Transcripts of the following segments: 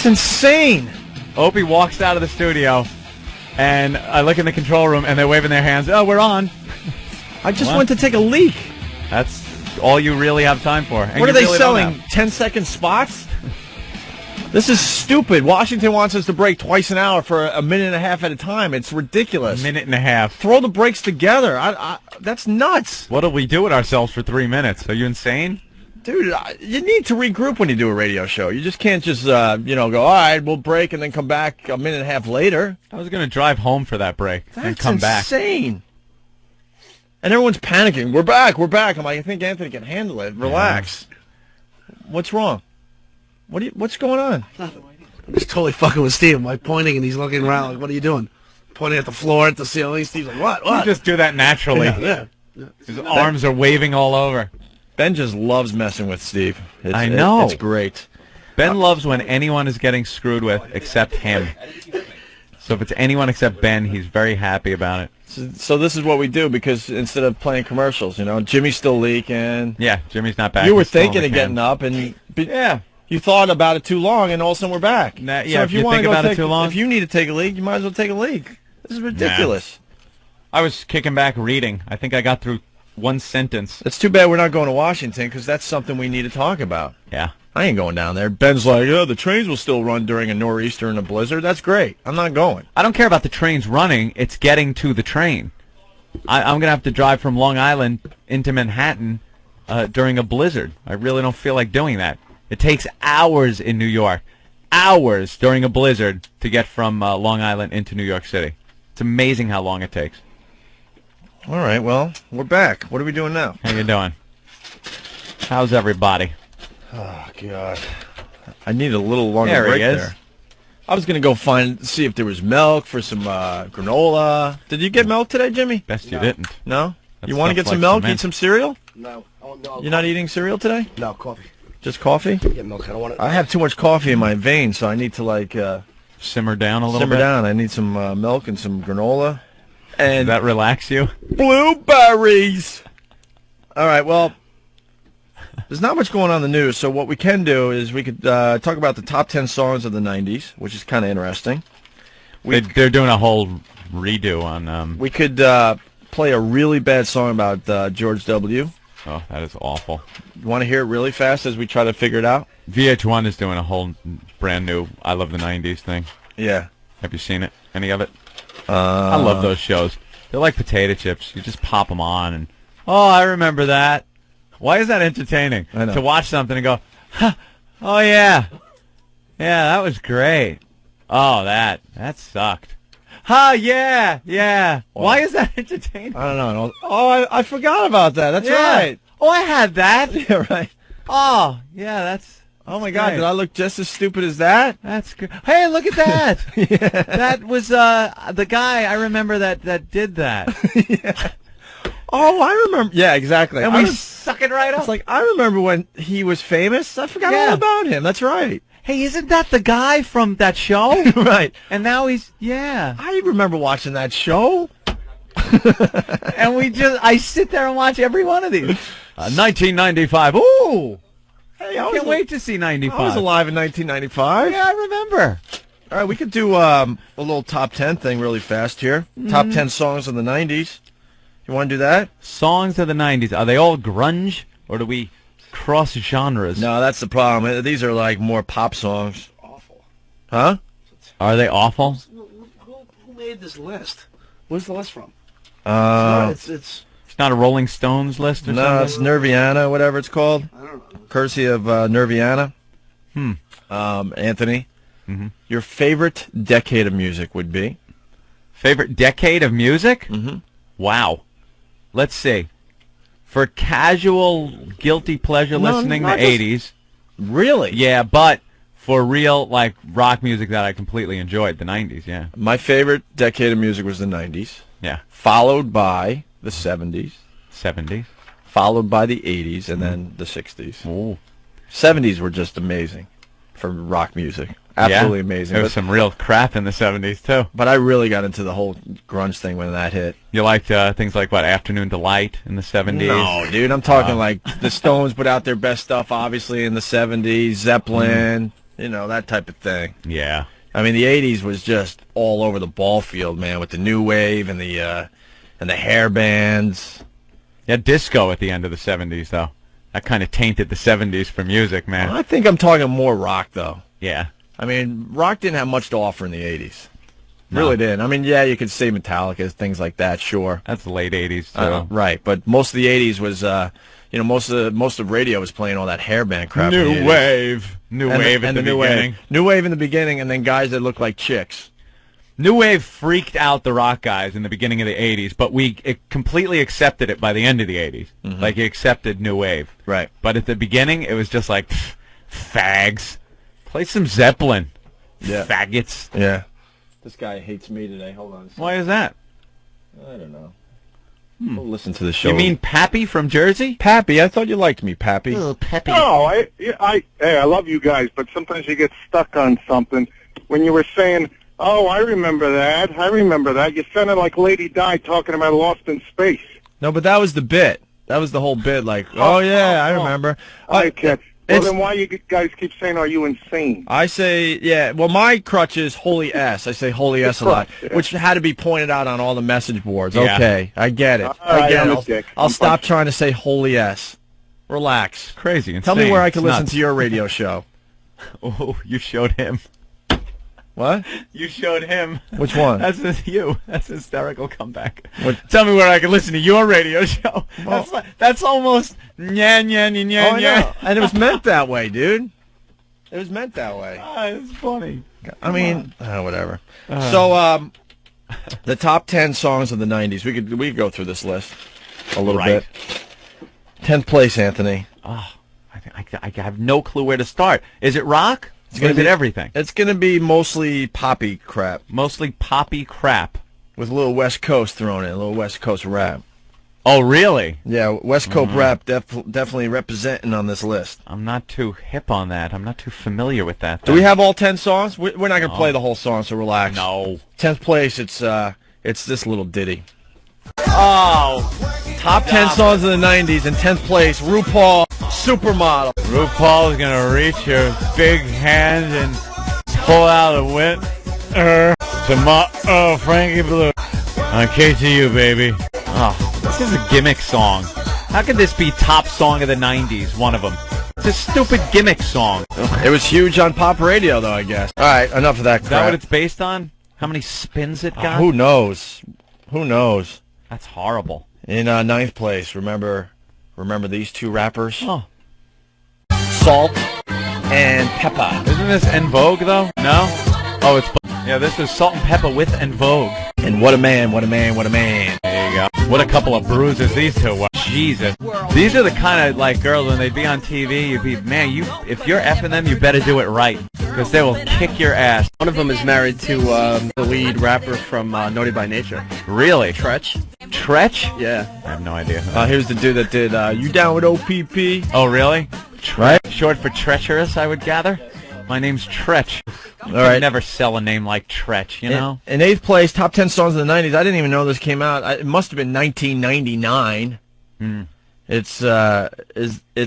That's insane. Opie walks out of the studio, and I look in the control room, and they're waving their hands. Oh, we're on. I just went to take a leak. That's all you really have time for. And what are they really selling? 10-second spots? This is stupid. Washington wants us to break twice an hour for a minute and a half at a time. It's ridiculous. A minute and a half. Throw the breaks together. That's nuts. What do we do with ourselves for 3 minutes? Are you insane? Dude, you need to regroup when you do a radio show. You just can't just, go, all right, we'll break and then come back a minute and a half later. I was going to drive home for that break and come back. That's insane. And everyone's panicking. We're back. I'm like, I think Anthony can handle it. Relax. Yeah. What's wrong? What's going on? Nothing. I'm just totally fucking with Steve. I'm like pointing and he's looking around like, what are you doing? Pointing at the floor, at the ceiling. Steve's like, what? You just do that naturally. Yeah. His arms are waving all over. Ben just loves messing with Steve. I know. It's great. Ben loves when anyone is getting screwed with except him. So if it's anyone except Ben, he's very happy about it. So this is what we do, because instead of playing commercials, Jimmy's still leaking. Yeah, Jimmy's not back. You were thinking of getting up, and you thought about it too long, and all of a sudden we're back. So if you think about it too long, if you need to take a leak, you might as well take a leak. This is ridiculous. I was kicking back reading. I think I got through one sentence. It's too bad we're not going to Washington, because that's something we need to talk about. Yeah. I ain't going down there. Ben's like, the trains will still run during a nor'easter and a blizzard. That's great. I'm not going. I don't care about the trains running. It's getting to the train. I'm going to have to drive from Long Island into Manhattan during a blizzard. I really don't feel like doing that. It takes hours in New York. Hours during a blizzard to get from Long Island into New York City. It's amazing how long it takes. All right, well, we're back. What are we doing now? How you doing? How's everybody? Oh, God. I need a little longer break there. I was going to go see if there was milk for some granola. Did you get milk today, Jimmy? Best you didn't. No? You want to get some milk? Eat some cereal? No. Oh, no. You're not eating cereal today? No, coffee. Just coffee? Get milk. I don't want it. I have too much coffee in my veins, so I need to, simmer down a little bit? Simmer down. I need some milk and some granola. And does that relax you? Blueberries! All right, well, there's not much going on in the news, so what we can do is we could talk about the top 10 songs of the 90s, which is kind of interesting. They're doing a whole redo on... We could play a really bad song about George W. Oh, that is awful. You want to hear it really fast as we try to figure it out? VH1 is doing a whole brand new I Love the 90s thing. Yeah. Have you seen it? Any of it? I love those shows. They're like potato chips. You just pop them on and, oh, I remember that. Why is that entertaining? I know. To watch something and go, huh, oh, yeah. Yeah, that was great. Oh, that sucked. Yeah. Well, why is that entertaining? I don't know. Oh, I forgot about that. That's right. Oh, I had that. Yeah, right. Oh, yeah, that's... Oh, my God, did I look just as stupid as that? That's good. Hey, look at that. Yeah. That was the guy, I remember that did that. Yeah. Oh, I remember. Yeah, exactly. And we suck it right up. It's like, I remember when he was famous. I forgot all about him. That's right. Hey, isn't that the guy from that show? Right. And now I remember watching that show. And I sit there and watch every one of these. 1995. Ooh. Hey, I can't wait to see 95. I was alive in 1995. Yeah, I remember. All right, we could do a little top 10 thing really fast here. Top 10 songs of the 90s. You want to do that? Songs of the 90s. Are they all grunge, or do we cross genres? No, that's the problem. These are like more pop songs. Awful. Huh? Are they awful? Who made this list? Where's the list from? It's not a Rolling Stones list or something? No, it's Nirvana, whatever it's called. I don't know. Courtesy of Nirvana. Anthony, your favorite decade of music would be? Favorite decade of music? Mm-hmm. Wow. Let's see. For casual, guilty pleasure listening, the 80s. Really? Yeah, but for real, like, rock music that I completely enjoyed, the 90s, yeah. My favorite decade of music was the 90s. Yeah. Followed by the 70s. 70s. Followed by the 80s, and then the 60s. Ooh. 70s were just amazing for rock music. Absolutely amazing. There was some real crap in the 70s, too. But I really got into the whole grunge thing when that hit. You liked things like, what, Afternoon Delight in the 70s? No, dude. I'm talking like the Stones put out their best stuff, obviously, in the 70s. Zeppelin. You know, that type of thing. Yeah. I mean, the 80s was just all over the ball field, man, with the new wave and the hair bands. Yeah, disco at the end of the 70s, though. That kind of tainted the 70s for music, man. I think I'm talking more rock, though. Yeah. I mean, rock didn't have much to offer in the 80s. No. Really didn't. I mean, yeah, you could say Metallica, things like that, sure. That's the late 80s, too. Right, but most of the 80s was, most of radio was playing all that hairband crap. New wave. New wave at the beginning. New wave in the beginning, and then guys that look like chicks. New wave freaked out the rock guys in the beginning of the 80s, but we completely accepted it by the end of the 80s. Mm-hmm. Like, you accepted new wave. Right. But at the beginning, it was just like, fags. Play some Zeppelin. Yeah. Faggots. Yeah. This guy hates me today. Hold on a second. Why is that? I don't know. We'll listen to the show. You mean Pappy from Jersey? Pappy? I thought you liked me, Pappy. Oh, Pappy. No, I love you guys, but sometimes you get stuck on something. When you were saying, "Oh, I remember that," you sounded like Lady Di talking about Lost in Space. No, but that was the bit. That was the whole bit. Like, oh yeah, I remember. Okay. Well, then why you guys keep saying, "Are you insane?" I say, yeah. Well, my crutch is Holy S. I say Holy S a lot, which had to be pointed out on all the message boards. Yeah. Okay, I get it. I get it. it. I'll stop trying to say Holy S. Relax. Crazy. Insane. Tell me where I can It's listen nuts. to your radio show. Oh, you showed him. What? You showed him. Which one? That's you. That's a hysterical comeback. What? Tell me where I can listen to your radio show. Well, That's almost nya nya nya nya Oh, I know. And it was meant that way, dude. It was meant that way. It's funny. I mean, whatever. So, the top 10 songs of the 90s. We could go through this list a little Right. bit. 10th place, Anthony. I have no clue where to start. Is it rock? It's going to be everything. It's going to be mostly poppy crap Mostly poppy crap. with a little West Coast thrown in, a little West Coast rap. Oh, really? Yeah, West Coast rap definitely representing on this list. I'm not too hip on that. I'm not too familiar with that. Do we have all 10 songs? We're not going to play the whole song, so relax. No. 10th place, it's this little ditty. Oh. Top 10 songs of the 90s, in 10th place, RuPaul, Supermodel. RuPaul's going to reach her big hand and pull out a wit. Frankie Blue. On KTU, baby. Oh, this is a gimmick song. How could this be top song of the 90s, one of them? It's a stupid gimmick song. It was huge on pop radio, though, I guess. All right, enough of that crap. Is that what it's based on? How many spins it got? Who knows? Who knows? That's horrible. In 9th place, remember these two rappers? Oh. Salt and Peppa. Isn't this En Vogue, though? No? Oh, it's... Yeah, this is Salt and Peppa with En Vogue. And what a man, what a man, what a man. There you go. What a couple of bruises these two were. Jesus. These are the kind of, like, girls, when they'd be on TV, you'd be, man, if you're effing them, you better do it right. Because they will kick your ass. One of them is married to the lead rapper from Naughty by Nature. Really? Tretch. Tretch? Yeah. I have no idea. Who that is. Here's the dude that did You Down with OPP? Oh, really? Right? Short for treacherous, I would gather. My name's Tretch. All right. I'd never sell a name like Tretch, you know? In 8th place, top 10 songs of the 90s. I didn't even know this came out. It must have been 1999. It's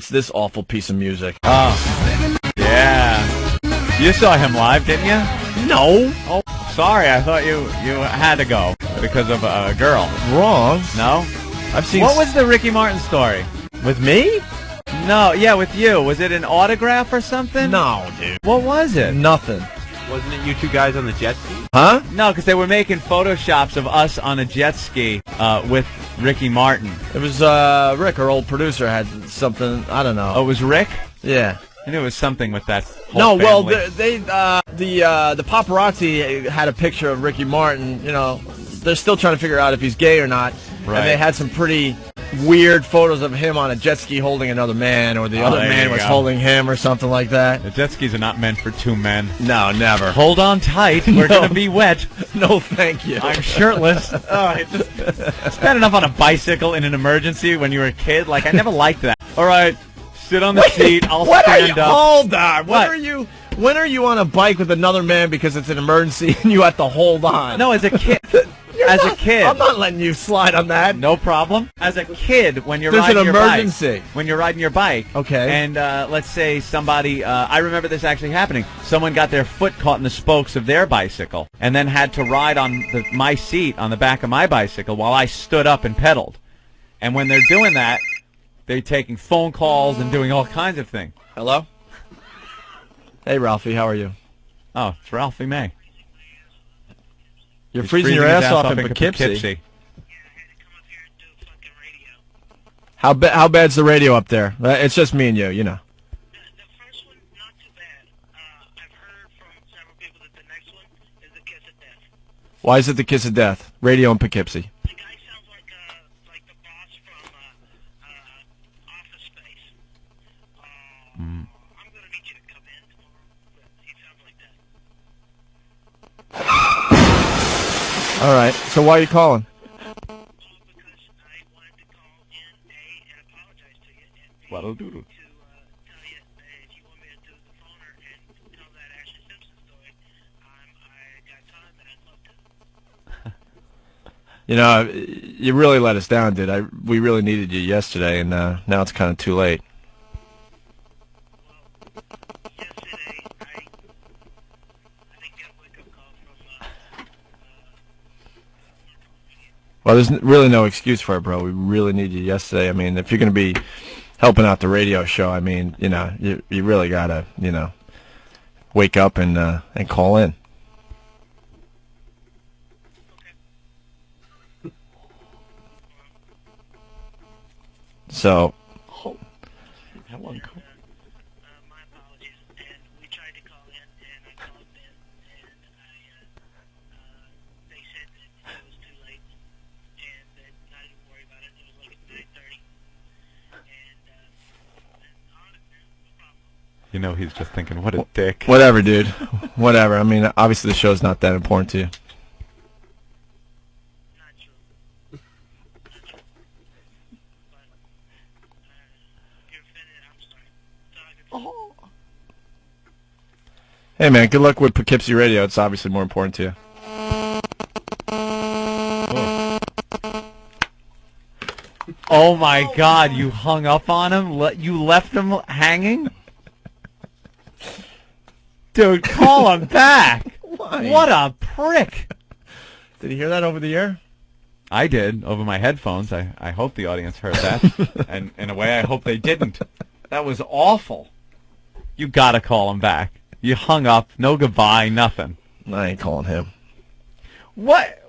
this awful piece of music. Oh. Yeah. You saw him live, didn't you? No. Oh, sorry. I thought you had to go because of a girl. Wrong. No? I've seen... What was the Ricky Martin story? With me? No, yeah, with you. Was it an autograph or something? No, dude. What was it? Nothing. Wasn't it you two guys on the jet ski? Huh? No, because they were making photoshops of us on a jet ski with Ricky Martin. It was Rick, our old producer, had something. I don't know. Oh, it was Rick? Yeah. I knew it was something with that whole No, well, family. the paparazzi had a picture of Ricky Martin. You know, they're still trying to figure out if he's gay or not. Right. And they had some pretty weird photos of him on a jet ski holding another man, or the other there man you was go. holding him, or something like that. The jet skis are not meant for two men. No, never. Hold on tight. We're No. going to be wet. No, thank you. I'm shirtless. It's bad enough on a bicycle in an emergency when you were a kid. Like, I never liked that. All right, sit on the seat. I'll What are you? stand up. Hold on. What? When are you on a bike with another man because it's an emergency and you have to hold on? No, as a kid. as a kid, I'm not letting you slide on that. no problem. As a kid, when you're There's riding an your emergency. bike, when you're riding your bike, Okay. and let's say somebody, I remember this actually happening. Someone got their foot caught in the spokes of their bicycle, and then had to ride on my seat on the back of my bicycle while I stood up and pedaled. And when they're doing that, they're taking phone calls and doing all kinds of things. Hello? Hey, Ralphie, how are you? Oh, it's Ralphie May. You're He's freezing your his ass off in in Poughkeepsie. How bad's the radio up there? It's just me and you know. The first one, not too bad. I've heard from several people that the next one is the kiss of death. Why is it the kiss of death? Radio in Poughkeepsie. The guy sounds like the boss from Office Space. I'm gonna need you to come in tomorrow, but he sounds like that. All right. So why are you calling? Because I wanted to call in and apologize to you, and B, What'll do? to tell you that if you want me to do the phoner and tell that Ashlee Simpson story, I got time and I'd love to. You know, you really let us down, dude. We really needed you yesterday, and now it's kind of too late. Yesterday, I didn't get a wake-up call from Well, there's really no excuse for it, bro. We really need you yesterday. I mean, if you're going to be helping out the radio show, I mean, you know, you really got to, you know, wake up and call in. So, That one cool. my apologies, and we tried to call in, and I called in, and they said that it was too late, and that not even worry about it. It was like at 9:30, and on it, man, no problem. You know, he's just thinking, what a dick. whatever, dude. Whatever. I mean, obviously the show's not that important to you. Not true. Not true. But you're offended. I'm sorry. Talking to Hey, man, good luck with Poughkeepsie Radio. It's obviously more important to you. Oh my God! You hung up on him. You left him hanging. Dude, call him back. Why? What a prick. Did you hear that over the air? I did over my headphones. I hope the audience heard that, and in a way, I hope they didn't. That was awful. You gotta call him back. You hung up. No goodbye. Nothing. I ain't calling him. What?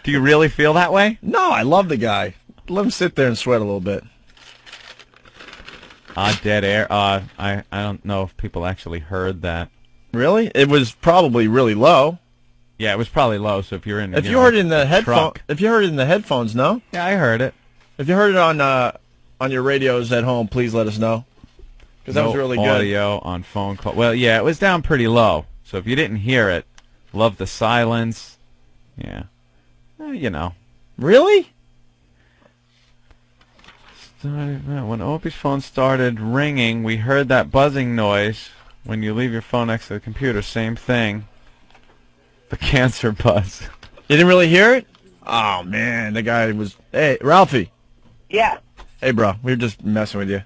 Do you really feel that way? No, I love the guy. Let him sit there and sweat a little bit. Dead air. I don't know if people actually heard that. Really? It was probably really low. Yeah, it was probably low. So if you're in, If you heard it in the headphone, truck. if you heard it in the headphones, no. Yeah, I heard it. If you heard it on your radios at home, please let us know. Because that was really good. Audio on phone call. Well, yeah, it was down pretty low. So if you didn't hear it, love the silence. Yeah, you know. Really? When Opie's phone started ringing, we heard that buzzing noise. When you leave your phone next to the computer, same thing. The cancer buzz. You didn't really hear it? Oh, man, the guy was... Hey, Ralphie. Yeah. Hey, bro, we were just messing with you.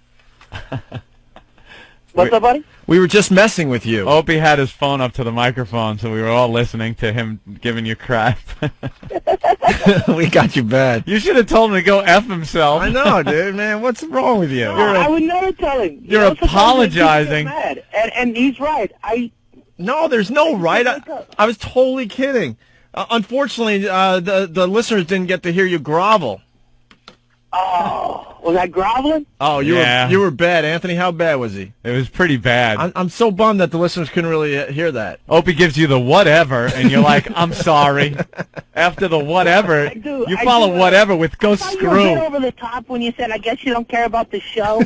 What's up, buddy? We were just messing with you. Opie had his phone up to the microphone, so we were all listening to him giving you crap. We got you bad. You should have told him to go F himself. I know, dude, man. What's wrong with you? I would never tell him. You're apologizing. Sometimes he gets mad. And he's right. No, there's no right. I was totally kidding. Unfortunately, the listeners didn't get to hear you grovel. Oh, was I groveling? Oh, you were bad, Anthony. How bad was he? It was pretty bad. I'm so bummed that the listeners couldn't really hear that. Opie gives you the whatever, and you're like, I'm sorry. After the whatever, you follow whatever with go You were a bit screw. over the top when you said, I guess you don't care about the show.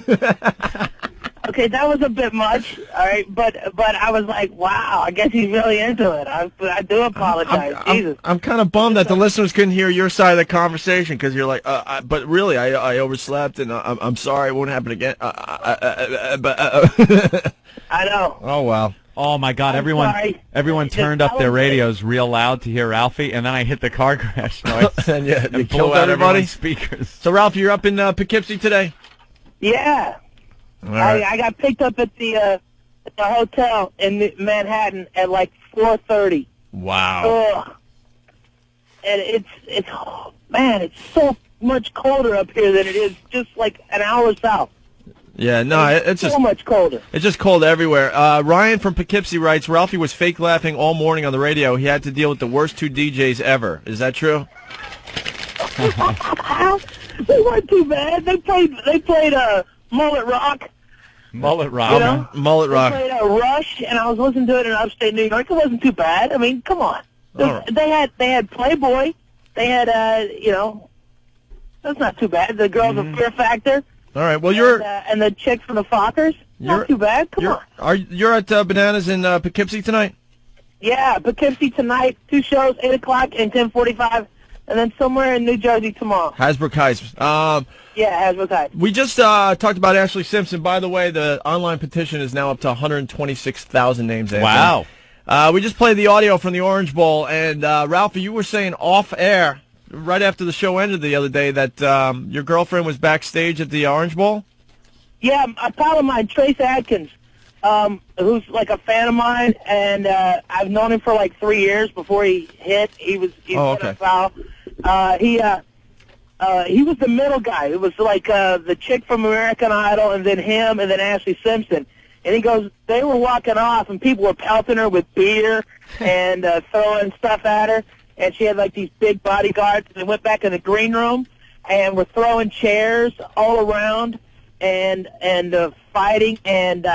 Okay, that was a bit much, all right, but I was like, wow, I guess he's really into it. I do apologize. Jesus. I'm kind of bummed that the listeners couldn't hear your side of the conversation because you're like, but really, I overslept and I'm sorry, it won't happen again. I know. Oh, well. Oh my God! I'm Everyone sorry. turned up their radios real loud to hear Ralphie, and then I hit the car crash noise and you and killed blew out everybody. everyone's speakers. So, Ralph, you're up in Poughkeepsie today? Yeah. All right. I got picked up at the hotel in Manhattan at like 4:30. Wow. Ugh. And it's it's so much colder up here than it is just like an hour south. Yeah, no, it's so just much colder. It's just cold everywhere. Ryan from Poughkeepsie writes, Ralphie was fake laughing all morning on the radio. He had to deal with the worst two DJs ever. Is that true? They weren't too bad. They played Mullet Rock. Mullet Rock. You know? Mullet Rock. They played Rush, and I was listening to it in upstate New York. It wasn't too bad. I mean, come on. All right. They had Playboy. They had that's not too bad. The girls of Fear Factor. All right. Well, and the chick from the Fockers. Not too bad. Come on. You're at Bananas in Poughkeepsie tonight? Yeah, Poughkeepsie tonight. 2 shows, 8 o'clock and 10:45, and then somewhere in New Jersey tomorrow. Hasbrook Heights. Yeah, Hasbrook Heights. We just talked about Ashlee Simpson. By the way, the online petition is now up to 126,000 names. Anthony. Wow. We just played the audio from the Orange Bowl, and Ralphie, you were saying off air right after the show ended the other day that your girlfriend was backstage at the Orange Bowl? Yeah, a pal of mine, Trace Adkins, who's like a fan of mine, and I've known him for like 3 years before he hit. He was okay. foul. He was the middle guy. It was like the chick from American Idol, and then him, and then Ashlee Simpson. And he goes, they were walking off, and people were pelting her with beer and throwing stuff at her. And she had like these big bodyguards. They went back in the green room and were throwing chairs all around and fighting. And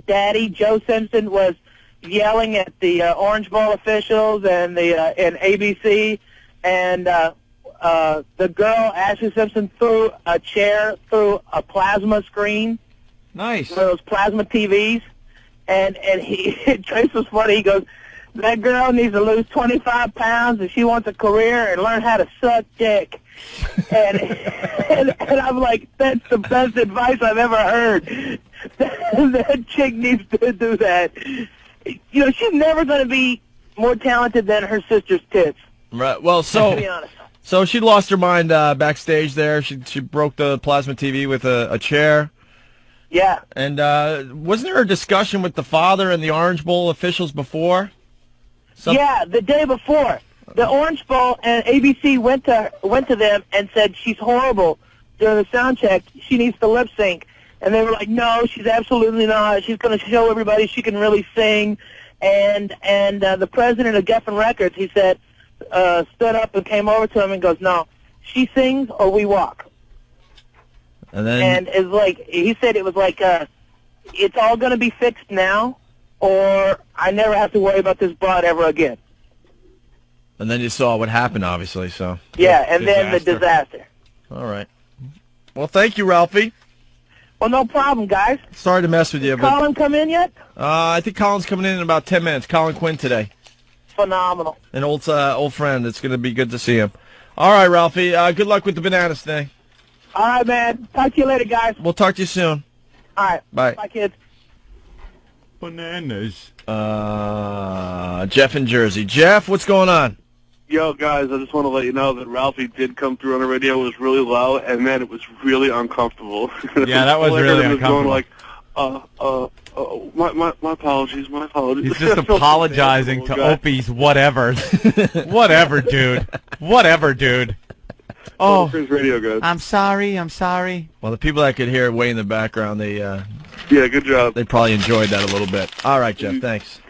Daddy Joe Simpson was yelling at the Orange Bowl officials and and ABC. And the girl Ashlee Simpson threw a chair through a plasma screen. Nice. One of those plasma TVs. And Trace was funny. He goes, that girl needs to lose 25 pounds if she wants a career and learn how to suck dick. and I'm like, that's the best advice I've ever heard. That chick needs to do that. You know, she's never going to be more talented than her sister's tits. Right. Well, to be honest. So she lost her mind backstage there. She broke the plasma TV with a chair. Yeah. And wasn't there a discussion with the father and the Orange Bowl officials before? Yeah, the day before. The Orange Bowl and ABC went to them and said she's horrible during the sound check. She needs to lip sync. And they were like, no, she's absolutely not. She's going to show everybody she can really sing. And the president of Geffen Records, he said, stood up and came over to him and goes, no, she sings or we walk. And it's like, he said it was like, it's all going to be fixed now, or I never have to worry about this broad ever again. And then you saw what happened, obviously. So yeah, and then the disaster. All right. Well, thank you, Ralphie. Well, no problem, guys. Sorry to mess with you. Did Colin come in yet? I think Colin's coming in about 10 minutes. Colin Quinn today. Phenomenal. An old friend. It's going to be good to see him. All right, Ralphie. Good luck with the bananas thing. All right, man. Talk to you later, guys. We'll talk to you soon. All right. Bye. Bye, kids. Bananas. Jeff in Jersey. Jeff, what's going on? Yo, guys, I just want to let you know that Ralphie did come through on the radio. It was really low, and man, it was really uncomfortable. Yeah, that was really uncomfortable. Going like, my apologies, my apologies. He's just apologizing to Opie's whatever. Whatever, dude. Whatever, dude. Oh, radio guys. I'm sorry. Well, the people that could hear it way in the background, yeah, good job. They probably enjoyed that a little bit. All right, Jeff, thanks.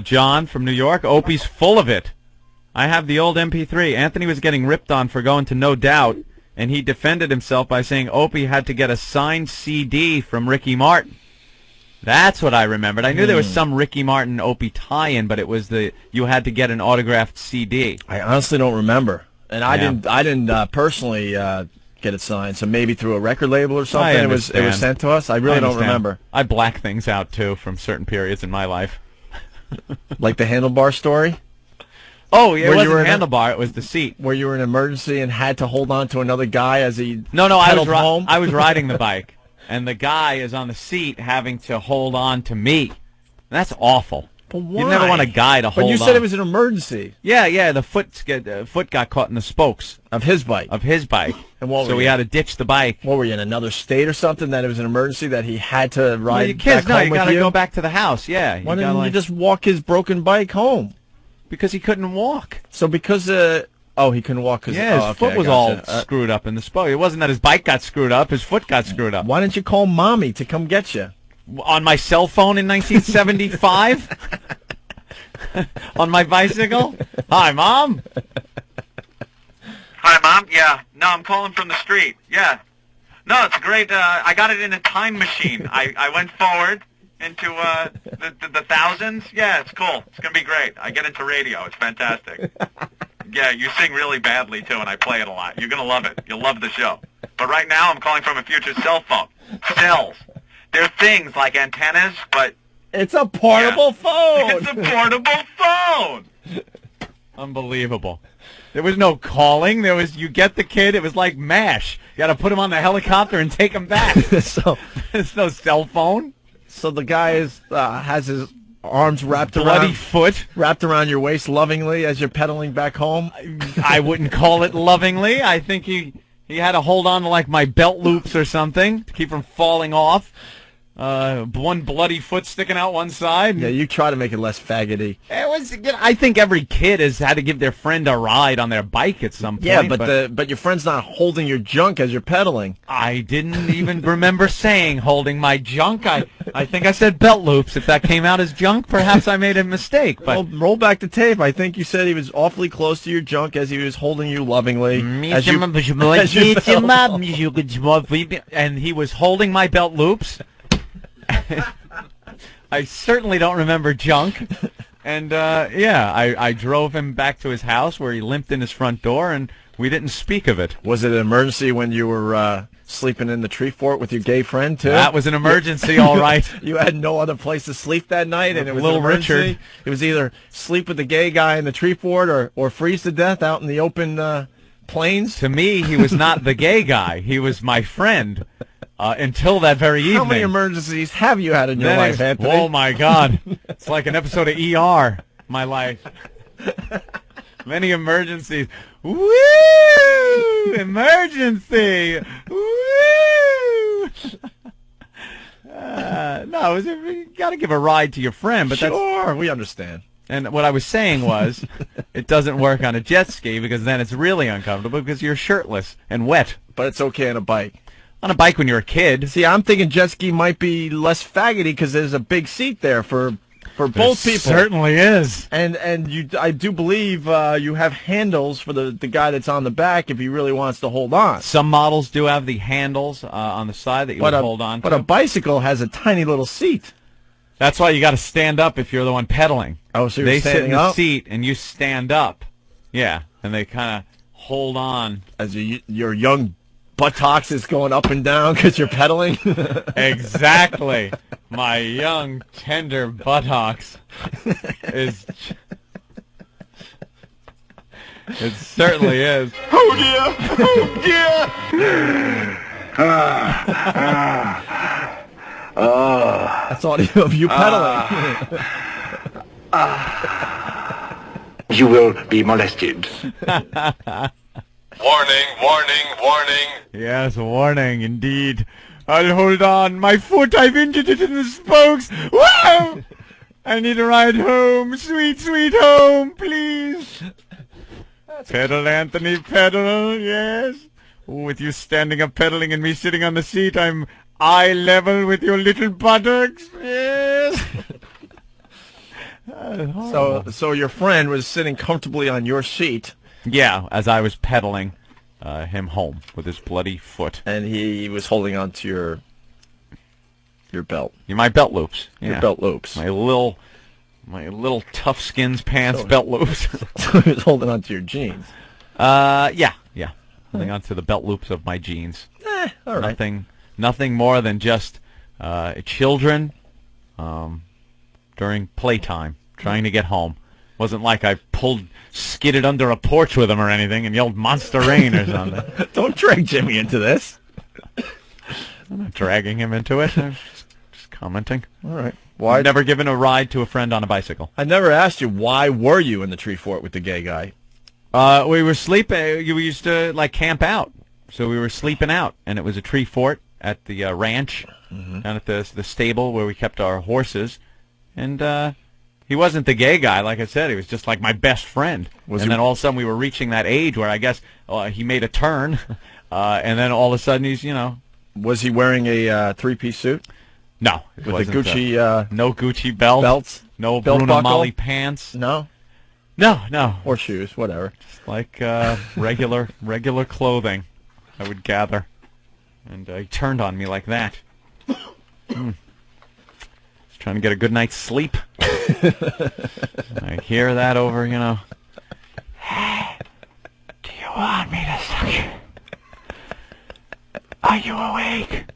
John from New York, Opie's full of it. I have the old MP3. Anthony was getting ripped on for going to No Doubt, and he defended himself by saying Opie had to get a signed CD from Ricky Martin. That's what I remembered. I knew there was some Ricky Martin Opie tie-in, but it was you had to get an autographed CD. I honestly don't remember. And I didn't personally get it signed, so maybe through a record label or something it was sent to us. I really don't remember. I black things out too from certain periods in my life. Like the handlebar story? Oh, yeah, it wasn't handlebar, it was the seat. Where you were in an emergency and had to hold on to another guy as he pedaled home? I was riding the bike, and the guy is on the seat having to hold on to me. That's awful. But why? You never want a guy to hold on. But you said it was an emergency. Yeah. The foot got caught in the spokes of his bike. And so we had to ditch the bike. What were you in another state or something? That it was an emergency that he had to ride your kids, back home you got to go back to the house. Yeah. Why didn't you just walk his broken bike home? Because he couldn't walk. So because he couldn't walk because his foot was all screwed up in the spoke. It wasn't that his bike got screwed up; his foot got screwed up. Why didn't you call Mommy to come get you? On my cell phone in 1975? On my bicycle? Hi, Mom. Hi, Mom. Yeah. No, I'm calling from the street. Yeah. No, it's great. I got it in a time machine. I went forward into the thousands. Yeah, it's cool. It's going to be great. I get into radio. It's fantastic. Yeah, you sing really badly, too, and I play it a lot. You're going to love it. You'll love the show. But right now, I'm calling from a future cell phone. Cells. They're things like antennas, but... It's a portable phone! It's a portable phone! Unbelievable. There was no calling. You get the kid. It was like MASH. You got to put him on the helicopter and take him back. So there's no cell phone. So the guy has his arms wrapped around your waist lovingly as you're pedaling back home. I wouldn't call it lovingly. I think he had to hold on to like my belt loops or something to keep from falling off. One bloody foot sticking out one side. Yeah, you try to make it less faggoty. I think every kid has had to give their friend a ride on their bike at some point. Yeah, but your friend's not holding your junk as you're pedaling. I didn't even remember saying holding my junk. I think I said belt loops. If that came out as junk, perhaps I made a mistake. But well, roll back the tape. I think you said he was awfully close to your junk as he was holding you lovingly. And he was holding my belt loops. I certainly don't remember junk. And, I drove him back to his house where he limped in his front door, and we didn't speak of it. Was it an emergency when you were sleeping in the tree fort with your gay friend, too? That was an emergency, all right. You had no other place to sleep that night, and it was Little an emergency. Richard. It was either sleep with the gay guy in the tree fort or freeze to death out in the open plains. To me, he was not the gay guy. He was my friend. Until that very evening. How many emergencies have you had in your life, Anthony? Oh, my God. It's like an episode of ER, my life. Many emergencies. Woo! Emergency! Woo! No, you got to give a ride to your friend. But sure, we understand. And what I was saying was, it doesn't work on a jet ski because then it's really uncomfortable because you're shirtless and wet. But it's okay on a bike. On a bike when you're a kid. See, I'm thinking jet ski might be less faggoty because there's a big seat there for both people. Certainly is. And I do believe you have handles for the guy that's on the back if he really wants to hold on. Some models do have the handles on the side that you would hold on to. But a bicycle has a tiny little seat. That's why you got to stand up if you're the one pedaling. Oh, so you're standing up? They sit in the seat and you stand up. Yeah, and they kind of hold on. As your young buttocks is going up and down because you're pedaling? Exactly. My young, tender buttocks is... It certainly is. Oh, dear! Oh, dear! That's audio of you pedaling. You will be molested. Warning, warning, warning. Yes, warning, indeed. I'll hold on. My foot, I've injured it in the spokes. Wow! I need a ride home. Sweet, sweet home, please. Pedal, Anthony, pedal, yes. With you standing up pedaling and me sitting on the seat, I'm eye level with your little buttocks. Yes. So your friend was sitting comfortably on your seat. Yeah, as I was pedaling him home with his bloody foot. And he was holding on to your belt. My belt loops. Yeah. Your belt loops. My little tough skins pants belt loops. So he was holding on to your jeans. Yeah. Holding on to the belt loops of my jeans. All right. Nothing more than just children during playtime trying to get home. Wasn't like I skidded under a porch with him or anything and yelled Monster Rain or something. Don't drag Jimmy into this. I'm not dragging him into it. I'm just commenting. All right. Why? I've never given a ride to a friend on a bicycle. I never asked you, why were you in the tree fort with the gay guy? We were sleeping. We used to, like, camp out. So we were sleeping out, and it was a tree fort at the ranch, down at the stable where we kept our horses. And he wasn't the gay guy, like I said. He was just like my best friend. Then all of a sudden we were reaching that age where I guess he made a turn, and then all of a sudden he's, Was he wearing a three-piece suit? No. With a Gucci... no Gucci belts. No belt Bruno buckle? Mali pants. No? No. Or shoes, whatever. Just like regular clothing, I would gather. And he turned on me like that. Just trying to get a good night's sleep. I hear that over, Hey, do you want me to suck you? Are you awake?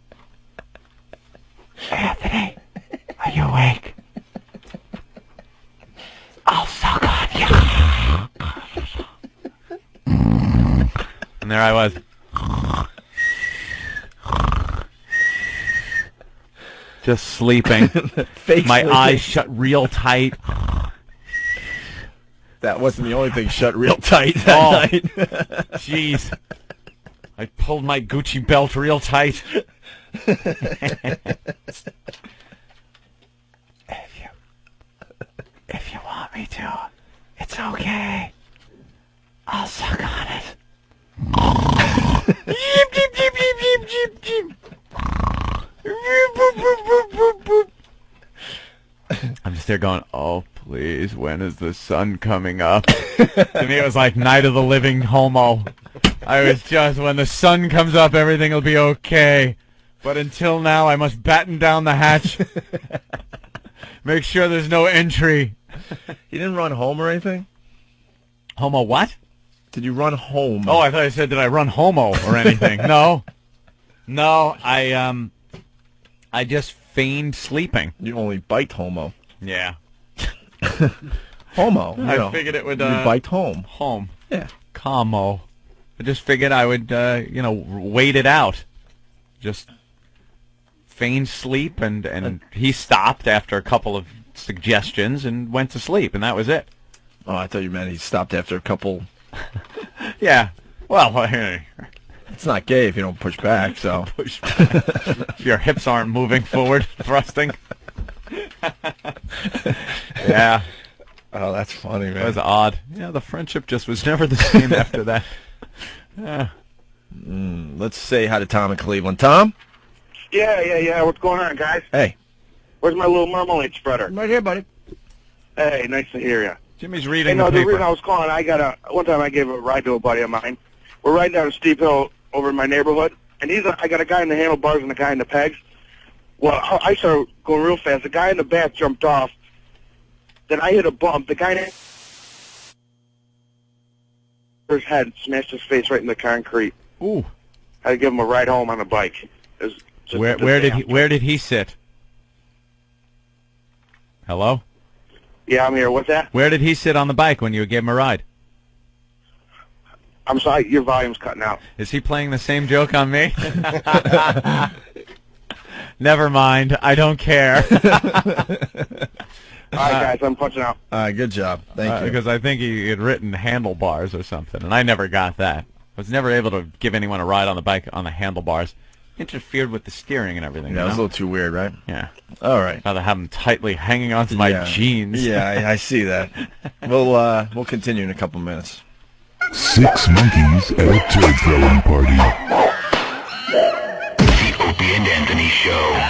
Anthony, are you awake? I'll suck on you. And there I was. Just sleeping. My eyes shut real tight. That wasn't the only thing shut real tight that night. Jeez. I pulled my Gucci belt real tight. If you want me to, it's okay. I'll suck on it. Jeep, jeep, jeep, jeep, jeep, jeep, jeep. I'm just there going, oh, please, when is the sun coming up? To me, it was like Night of the Living Homo. I was just, when the sun comes up, everything will be okay. But until now, I must batten down the hatch. Make sure there's no entry. You didn't run home or anything? Homo what? Did you run home? Oh, I thought you said, did I run homo or anything? No, I just feigned sleeping. You only bite homo. Yeah. Homo. I figured it would... you bite home. Home. Yeah. Como. I just figured I would, wait it out. Just feign sleep, and he stopped after a couple of suggestions and went to sleep, and that was it. Oh, I thought you meant he stopped after a couple... Yeah. Well, hey. It's not gay if you don't push back, so... Push back. If your hips aren't moving forward, thrusting. Yeah. Oh, that's funny, man. That was odd. Yeah, the friendship just was never the same after that. Yeah. Let's say hi to Tom in Cleveland. Tom? Yeah. What's going on, guys? Hey. Where's my little marmalade spreader? I'm right here, buddy. Hey, nice to hear you. Jimmy's reading the paper. reason I was calling, one time I gave a ride to a buddy of mine. We're riding down a steep hill over in my neighborhood, and I got a guy in the handlebars and a guy in the pegs. Well, I started going real fast. The guy in the back jumped off. Then I hit a bump. The guy in his head smashed his face right in the concrete. Ooh. I had to give him a ride home on a bike. Where did he sit? Hello? Yeah, I'm here. What's that? Where did he sit on the bike when you gave him a ride? I'm sorry, your volume's cutting out. Is he playing the same joke on me? Never mind. I don't care. All right, guys, I'm punching out. All right, good job. Thank you. Because I think he had written handlebars or something, and I never got that. I was never able to give anyone a ride on the bike on the handlebars. Interfered with the steering and everything. Yeah, it was a little too weird, right? Yeah. All right. Rather have them tightly hanging onto my jeans. Yeah, I see that. We'll continue in a couple minutes. 6 monkeys at a turd throwing party. The Opie and Anthony Show.